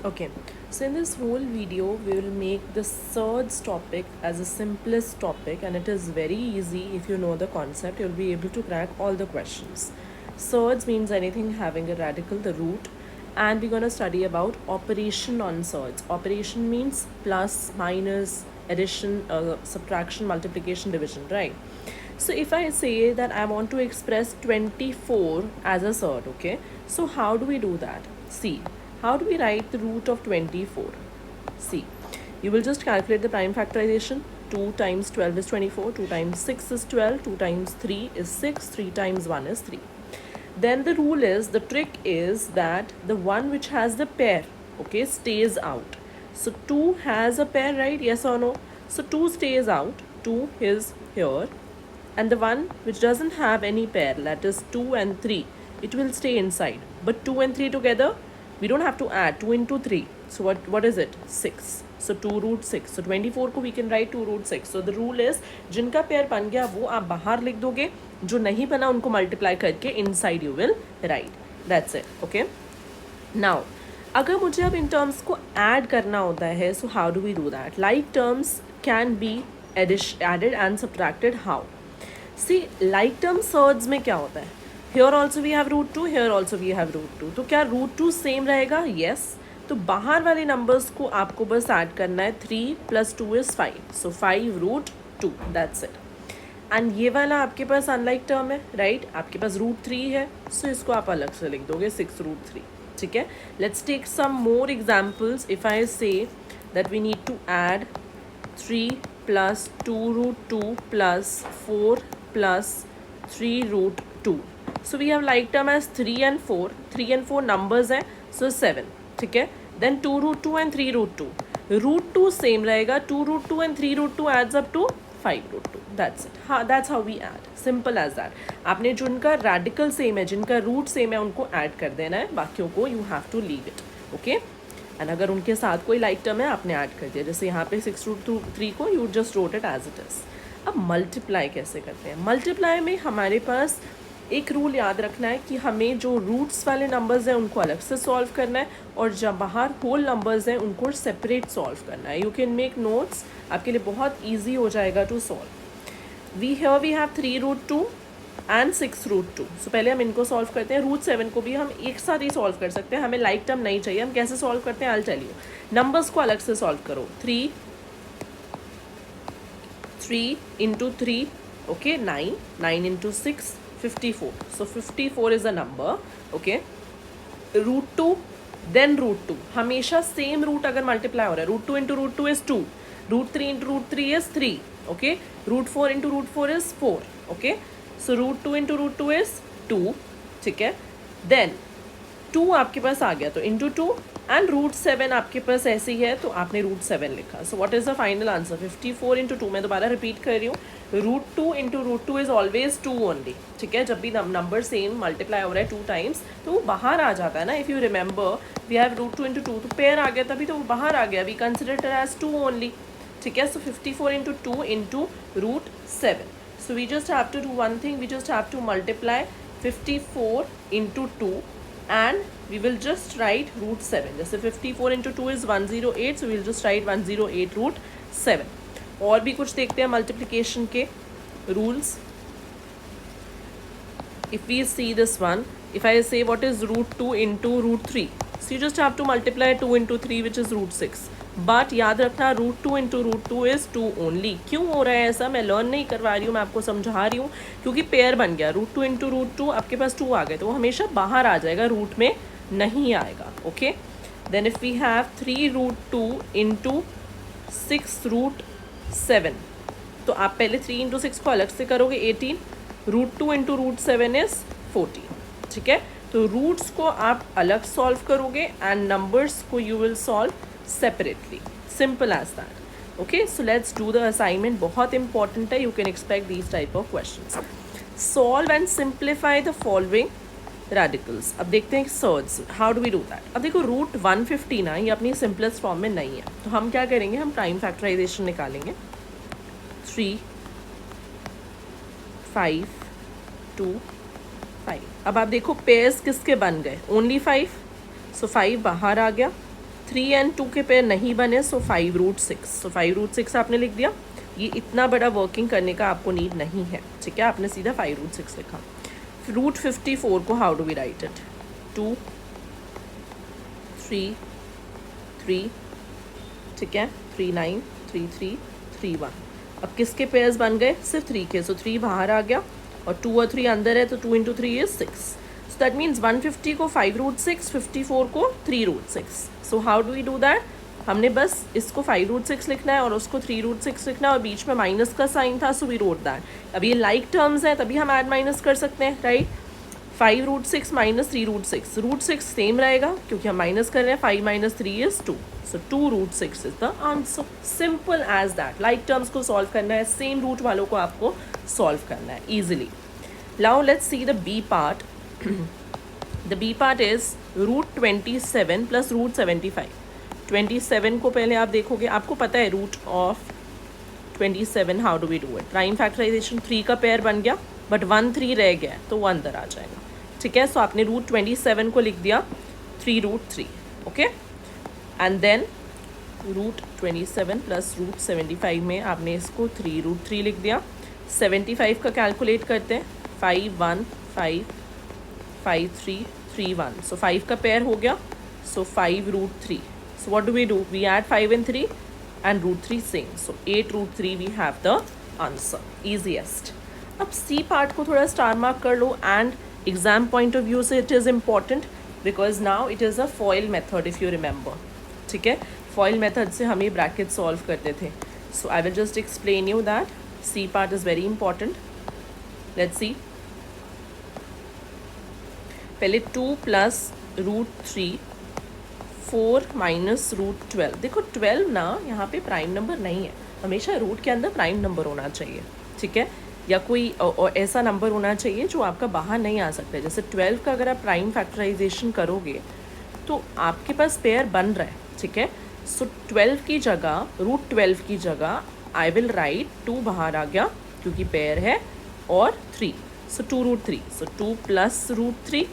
Okay, so in this whole video, we will make the surds topic as the simplest topic, and it is very easy. If you know the concept, you'll be able to crack all the questions. Surds means anything having a radical, the root, and we're going to study about operation on surds. Operation means plus, minus, addition, subtraction, multiplication, division, right? So if I say that I want to express 24 as a surd, okay, so how do we do that? See, how do we write the root of 24? See, you will just calculate the prime factorization. 2 times 12 is 24, 2 times 6 is 12, 2 times 3 is 6, 3 times 1 is 3. Then the rule is, the trick is that the one which has the pair, okay, stays out. So 2 has a pair, right? Yes or no? So 2 stays out, 2 is here, and the one which doesn't have any pair, that is 2 and 3, it will stay inside. But 2 and 3 together, we don't have to add. 2 into 3, so what is it? 6. So 2 root 6. So 24 को we can write 2 root 6. So the rule is, जिनका pair बन गया वो आप बाहर लिख दोगे, जो नहीं बना उनको मल्टीप्लाई करके inside you will write. That's it. Okay, now अगर मुझे अब इन टर्म्स को ऐड करना होता है, so how do we do that? Like terms can be added and subtracted. How? See, like term surds में क्या होता है? Here also we have root 2, here also we have root 2. तो क्या रूट 2 सेम रहेगा? येस. तो बाहर वाले नंबर्स को आपको बस ऐड करना है. 3 + 2 is 5, so 5 root 2. That's it. And ये वाला आपके पास अनलाइक टर्म है, राइट? आपके पास रूट 3 है, सो इसको आप अलग से लिख दोगे 6 रूट 3. ठीक है. Let's take some more examples. If I say that we need to add 3 + 2 root 2 + 4 + 3 root 2. So we have like term as 3 and 4. 3 and 4 numbers हैं, सो 7. ठीक है. Then 2 root 2 and 3 root 2. Root 2 same रहेगा. 2 root 2 and 3 root 2 adds up to 5 root 2. That's it. हाँ, that's how we add. Simple as that. आपने जिनका radical same है, जिनका root same है, उनको ऐड कर देना है. बाकियों को you have to leave it. Okay. And अगर उनके साथ कोई लाइक टर्म है, आपने ऐड कर दिया. जैसे यहाँ पे 6 रूट 3 को you just wrote it as it is. अब मल्टीप्लाई कैसे करते हैं? मल्टीप्लाई में हमारे पास एक रूल याद रखना है कि हमें जो रूट्स वाले नंबर्स हैं उनको अलग से सॉल्व करना है, और जब बाहर होल नंबर्स हैं उनको सेपरेट सॉल्व करना है. यू कैन मेक नोट्स, आपके लिए बहुत ईजी हो जाएगा to solve. We have 3 root 2 and 6 root 2. So पहले हम इनको सॉल्व करते हैं. रूट 7 को भी हम एक साथ ही सॉल्व कर सकते हैं. हमें लाइक टर्म नहीं चाहिए. हम कैसे सॉल्व करते हैं? I will tell you. Numbers को अलग से सॉल्व करो. 3 into 3, okay, 9. 9 into 6, 54. So 54 is a number. Okay. Root 2 then root 2. हमेशा सेम रूट अगर मल्टीप्लाई हो रहा है. Root 2 into root 2 is 2. Root 3 into root 3 is 3. Okay. Root 4 into root 4 is 4. Okay. So root 2 into root 2 is 2. ठीक है. Then 2 आपके पास आ गया तो इंटू 2, एंड रूट 7 आपके पास ऐसे ही है तो आपने रूट 7 लिखा. So what is the final answer? 54 into 2. मैं दोबारा रिपीट कर रही हूँ. Root 2 into root 2 is always 2 only. ठीक है. जब भी नंबर सेम मल्टीप्लाई हो रहा है 2 टाइम्स तो वो बाहर आ जाता है ना. If you remember, we have root 2 into 2, तो पेयर आ गया तभी तो वो बाहर आ गया. We consider it as 2 only. ठीक है. So 54 into 2 into root 7. So we just have to do one thing. We just have to multiply 54 into 2 and we will just write root 7. जैसे 54 into 2 is 108, so we will just write 108 root 7. और भी कुछ देखते हैं multiplication के rules. If we see this one, if I say what is root 2 into root 3, so you just have to multiply 2 into 3, which is root 6. But याद रखना root 2 into root 2 is 2 only. क्यों हो रहा है ऐसा? मैं learn नहीं करवा रही हूँ, मैं आपको समझा रही हूँ. क्योंकि पेयर बन गया. रूट 2 into रूट 2, आपके पास 2 आ गए तो वो हमेशा बाहर आ जाएगा, रूट में नहीं आएगा. Okay. Then if we have 3 root 2 into 6 root 7, तो आप पहले 3 into 6 को अलग से करोगे 18. Root 2 into root 7 is 14. ठीक है. तो रूट्स को आप अलग सॉल्व करोगे एंड नंबर्स को you will solve separately. Simple as that. Okay, so let's do the assignment. बहुत important है. You can expect these type of questions. Solve and simplify the following radicals. अब देखते हैं surds. How do we do that? अब देखो root 150 ना, ये अपनी simplest form में नहीं है, तो हम क्या करेंगे? हम प्राइम फैक्टराइजेशन निकालेंगे. 3 5 2 5. अब आप देखो पेयर्स किसके बन गए? ओनली 5. सो 5 बाहर आ गया. 3 एंड 2 के पेयर नहीं बने, सो 5√6, सो 5√6 आपने लिख दिया। ये इतना बड़ा वर्किंग करने का आपको नीड नहीं है, ठीक है, आपने सीधा 5√6 लिखा। √54 को how do we write it? 2 3 3, ठीक है, 3 9 3 3 3 1। अब किसके पेयर्स बन गए? सिर्फ 3 के, सो 3 बाहर आ गया और 2 और 3 अंदर है, तो 2 × 3 इज 6। सो दैट मीन्स 150 को 5√6, 54 को 3√6। So how do we do that? हमने बस इसको 5√6 लिखना है और उसको 3√6 लिखना है, और बीच में माइनस का साइन था, सो वी रोट दैट। अब ये लाइक टर्म्स हैं, तभी हम ऐड माइनस कर सकते हैं, राइट? 5√6 माइनस 3√6, √6 सेम रहेगा क्योंकि हम माइनस कर रहे हैं, 5 - 3 is 2, so 2√6 is the answer. Simple as that. Like terms को सॉल्व करना है, सेम रूट वालों को आपको सॉल्व करना है easily. Now let's see the B part. The B part is √27 + √75। 27 को पहले आप देखोगे, आपको पता है root of 27 how do we do it? Prime factorization, 3 का पेयर बन गया बट 1 3 रह गया है, तो वो अंदर आ जाएगा, ठीक है। सो आपने √27 को लिख दिया 3√3, ओके। एंड देन √27 + √75 में आपने इसको 3√3 लिख दिया। 75 का कैलकुलेट करते हैं, 5 1 5 5 3 3 1, सो 5 का पेयर हो गया, सो 5√3। So what do? We add 5 and 3 and √3 same. So 8√3 we have the answer. Easiest. अब C part को थोड़ा स्टार मार्क कर लो, and exam point of view से it is important because now it is a FOIL method if you remember. ठीक है, FOIL method से हम ये bracket solve करते थे. So I will just explain you that C part is very important. Let's see. पहले 2 + √3 4 - √12। देखो 12 ना यहाँ पे प्राइम नंबर नहीं है, हमेशा रूट के अंदर प्राइम नंबर होना चाहिए, ठीक है, या कोई ऐसा नंबर होना चाहिए जो आपका बाहर नहीं आ सकता है। जैसे 12 का अगर आप प्राइम फैक्टराइजेशन करोगे तो आपके पास पेयर बन रहा है, ठीक है। सो 12 की जगह, √12 की जगह आई विल राइट 2 बाहर आ गया क्योंकि पेयर है, और 3, सो 2√3, सो 2 + √3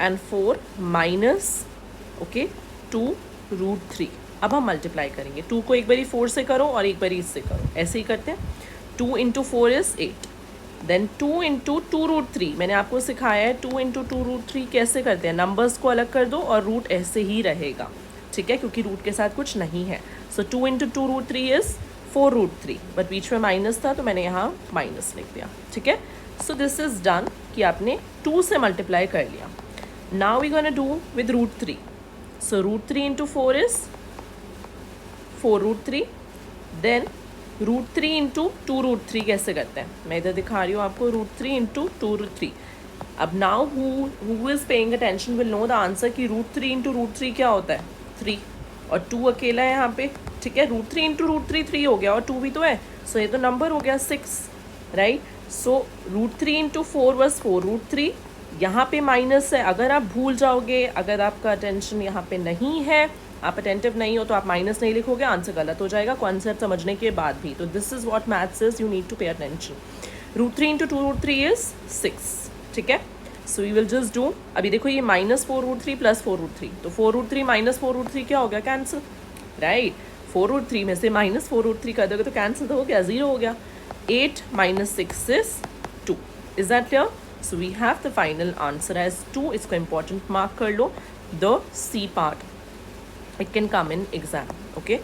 एंड 4 माइनस, ओके, 2√3। अब हम मल्टीप्लाई करेंगे, 2 को एक बारी 4 से करो और एक बारी इससे करो, ऐसे ही करते हैं। 2 × 4 इज 8, देन 2 × 2√3। मैंने आपको सिखाया है 2 × 2√3 कैसे करते हैं, नंबर्स को अलग कर दो और रूट ऐसे ही रहेगा, ठीक है, क्योंकि रूट के साथ कुछ नहीं है। सो 2 × 2√3 इज 4√3, बट बीच में माइनस था तो मैंने यहाँ माइनस लिख दिया, ठीक है। सो दिस इज डन कि आपने 2 से मल्टीप्लाई कर लिया। Now we gonna do with √3। So √3 × 4 is 4√3, then √3 × 2√3 कैसे करते हैं, मैं इधर दिखा रही हूँ आपको, √3 × 2√3। अब now who is paying attention will know the answer कि √3 × √3 क्या होता है, 3, और 2 अकेला है यहाँ पे, ठीक है। √3 × √3 3 हो गया, और 2 भी तो है, सो ये तो नंबर हो गया 6, राइट। सो √3 × 4 was 4√3, यहाँ पे माइनस है। अगर आप भूल जाओगे, अगर आपका अटेंशन यहाँ पे नहीं है, आप अटेंटिव नहीं हो, तो आप माइनस नहीं लिखोगे, आंसर गलत हो जाएगा कॉन्सेप्ट समझने के बाद भी। तो this is what maths is, you need to pay attention. √3 × 2√3 is 6, ठीक है। So we will just do, अभी देखो ये -4√3 + 4√3, तो 4√3 - 4√3 क्या हो गया, कैंसिल, राइट। 4√3 में से -4√3 कर दोगे तो कैंसिल तो हो गया, 0 हो गया। 8 - 6 is 2, is that clear? So we have the final answer as 2. इसको important mark कर लो, the C part. It can come in exam, okay?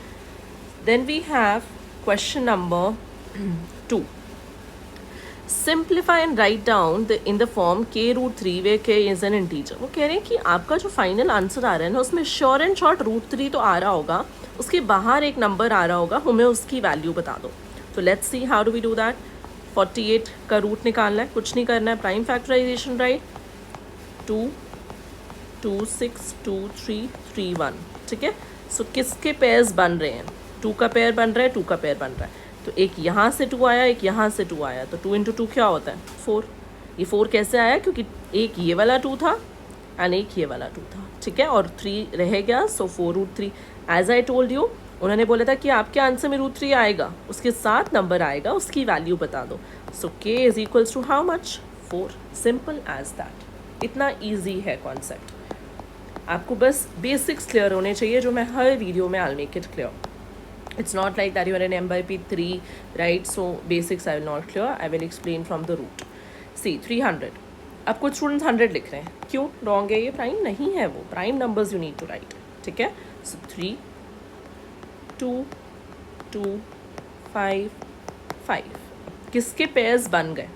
Then we have question number 2. Simplify and write down in the form k√3 where k is an integer. वो कह रहे हैं कि आपका जो final answer आ रहा है ना, उसमें श्योर एंड शॉर्ट √3 तो आ रहा होगा, उसके बाहर एक नंबर आ रहा होगा, हमें उसकी वैल्यू बता दो। तो let's see how do we do that. 48 का रूट निकालना है, कुछ नहीं करना है, प्राइम फैक्टराइजेशन, राइट। 2 2 6 2 3 3 1, ठीक है। सो किसके पेयर्स बन रहे हैं, 2 का पेयर बन रहा है, 2 का पेयर बन रहा है, तो एक यहाँ से 2 आया, एक यहाँ से 2 आया, तो 2 × 2 क्या होता है, 4। ये 4 कैसे आया, क्योंकि एक ये वाला 2 था एंड एक ये वाला 2 था, ठीक है, और 3 रह गया, सो 4√3। एज आई टोल्ड यू, उन्होंने बोला था कि आपके आंसर में √3 आएगा, उसके साथ नंबर आएगा, उसकी वैल्यू बता दो। So k is equals to how much, 4। Simple as that, इतना ईजी है कॉन्सेप्ट। आपको बस बेसिक्स क्लियर होने चाहिए, जो मैं हर वीडियो में I make it clear. It's not like that you are in M by P3, right? So basics I will not clear. I will explain from the root. See 300. अब कुछ students 100 लिख रहे हैं, क्यों? रॉन्ग है, ये prime नहीं है, वो prime numbers you need to write. ठीक है. सो 3 2 2 5 5. किसके पेयर्स बन गए?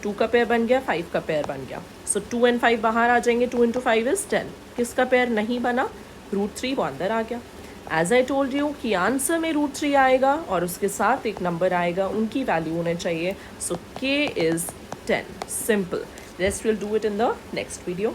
2 का पेयर बन गया, 5 का पेयर बन गया. सो 2 and 5 बाहर आ जाएंगे. 2 into 5 is 10. किसका पेयर नहीं बना? √3 वो अंदर आ गया. एज आई टोल्ड यू कि आंसर में √3 आएगा और उसके साथ एक नंबर आएगा, उनकी वैल्यू होने चाहिए. सो k is 10. Simple. Rest will do it in the next video.